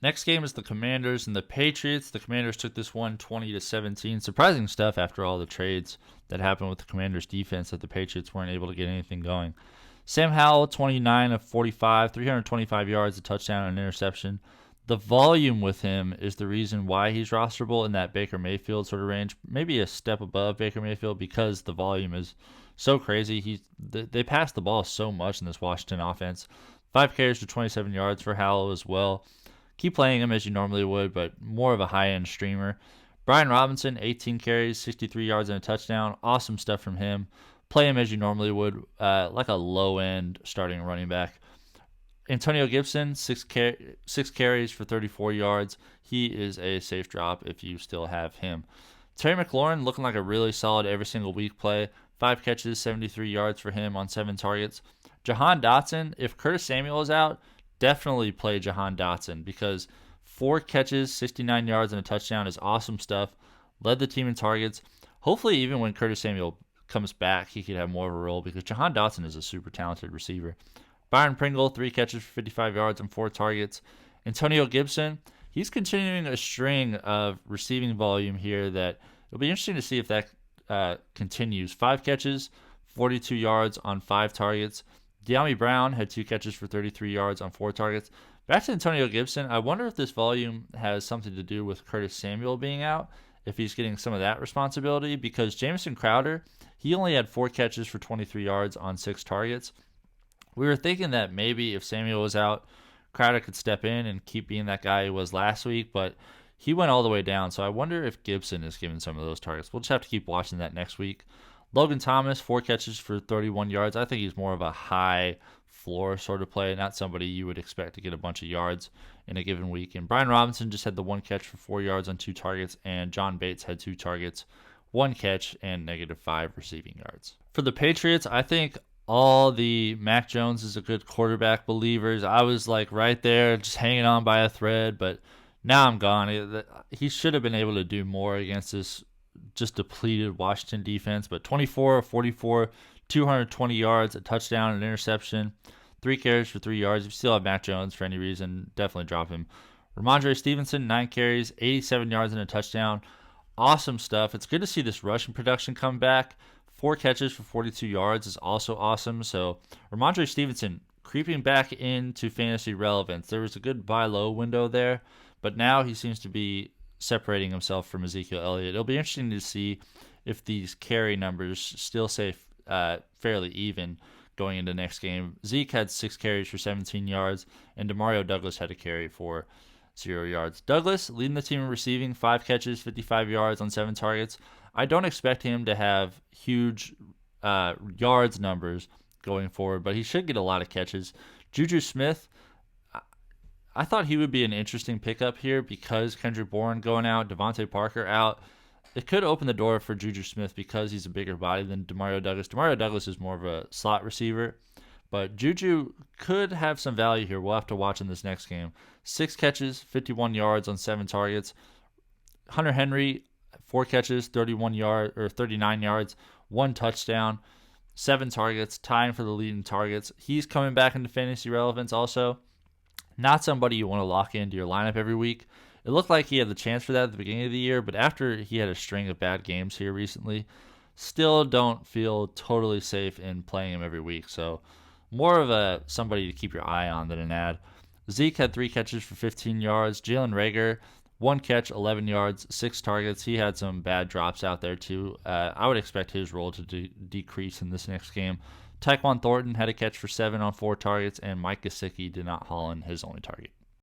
Next game is the Commanders and the Patriots. The Commanders took this one 20-17. Surprising stuff after all the trades that happened with the Commanders defense that the Patriots weren't able to get anything going. Sam Howell, 29 of 45, 325 yards, a touchdown, and an interception. The volume with him is the reason why he's rosterable in that Baker Mayfield sort of range, maybe a step above Baker Mayfield because the volume is so crazy. They pass the ball so much in this Washington offense. 5 carries for 27 yards for Howell as well. Keep playing him as you normally would, but more of a high-end streamer. Brian Robinson, 18 carries, 63 yards, and a touchdown. Awesome stuff from him. Play him as you normally would, like a low-end starting running back. Antonio Gibson, 6 carries for 34 yards. He is a safe drop if you still have him. Terry McLaurin looking like a really solid every single week play. 5 catches, 73 yards for him on 7 targets. Jahan Dotson, if Curtis Samuel is out, definitely play Jahan Dotson because 4 catches, 69 yards, and a touchdown is awesome stuff. Led the team in targets. Hopefully, even when Curtis Samuel comes back, he could have more of a role because Jahan Dotson is a super talented receiver. Byron Pringle, 3 catches for 55 yards and 4 targets. Antonio Gibson, he's continuing a string of receiving volume here that it'll be interesting to see if that continues. 5 catches, 42 yards on 5 targets. De'Ami Brown had 2 catches for 33 yards on 4 targets. Back to Antonio Gibson, I wonder if this volume has something to do with Curtis Samuel being out, if he's getting some of that responsibility, because Jamison Crowder, he only had 4 catches for 23 yards on 6 targets. We were thinking that maybe if Samuel was out, Crowder could step in and keep being that guy he was last week, but he went all the way down, so I wonder if Gibson is given some of those targets. We'll just have to keep watching that next week. Logan Thomas, 4 catches for 31 yards. I think he's more of a high floor sort of play, not somebody you would expect to get a bunch of yards in a given week. And Brian Robinson just had the 1 catch for 4 yards on 2 targets, and John Bates had 2 targets, 1 catch, and -5 receiving yards. For the Patriots, I think all the Mac Jones is a good quarterback believers. I was like right there, just hanging on by a thread, but now I'm gone. He should have been able to do more against this just depleted Washington defense, but 24 of 44, 220 yards, a touchdown, an interception, 3 carries for 3 yards. If you still have Mac Jones for any reason, definitely drop him. Rhamondre Stevenson, 9 carries, 87 yards, and a touchdown. Awesome stuff. It's good to see this rushing production come back. 4 catches for 42 yards is also awesome. So Rhamondre Stevenson creeping back into fantasy relevance. There was a good buy low window there, but now he seems to be separating himself from Ezekiel Elliott. It'll be interesting to see if these carry numbers still stay fairly even going into next game. Zeke had 6 carries for 17 yards, and Demario Douglas had a carry for 0 yards. Douglas leading the team in receiving, 5 catches, 55 yards on 7 targets. I don't expect him to have huge yards numbers going forward, but he should get a lot of catches. Juju Smith, I thought he would be an interesting pickup here because Kendrick Bourne going out, Devontae Parker out. It could open the door for Juju Smith because he's a bigger body than Demario Douglas. Demario Douglas is more of a slot receiver, but Juju could have some value here. We'll have to watch in this next game. 6 catches, 51 yards on 7 targets. Hunter Henry, 4 catches, 39 yards, 1 touchdown, 7 targets, tying for the lead in targets. He's coming back into fantasy relevance also. Not somebody you want to lock into your lineup every week. It looked like he had the chance for that at the beginning of the year, but after he had a string of bad games here recently, still don't feel totally safe in playing him every week. So more of somebody to keep your eye on than an ad. Zeke had 3 catches for 15 yards. Jalen Reagor, 1 catch, 11 yards, 6 targets. He had some bad drops out there too. I would expect his role to decrease in this next game. Tyquan Thornton had a catch for 7 on 4 targets, and Mike Gesicki did not haul in his only target.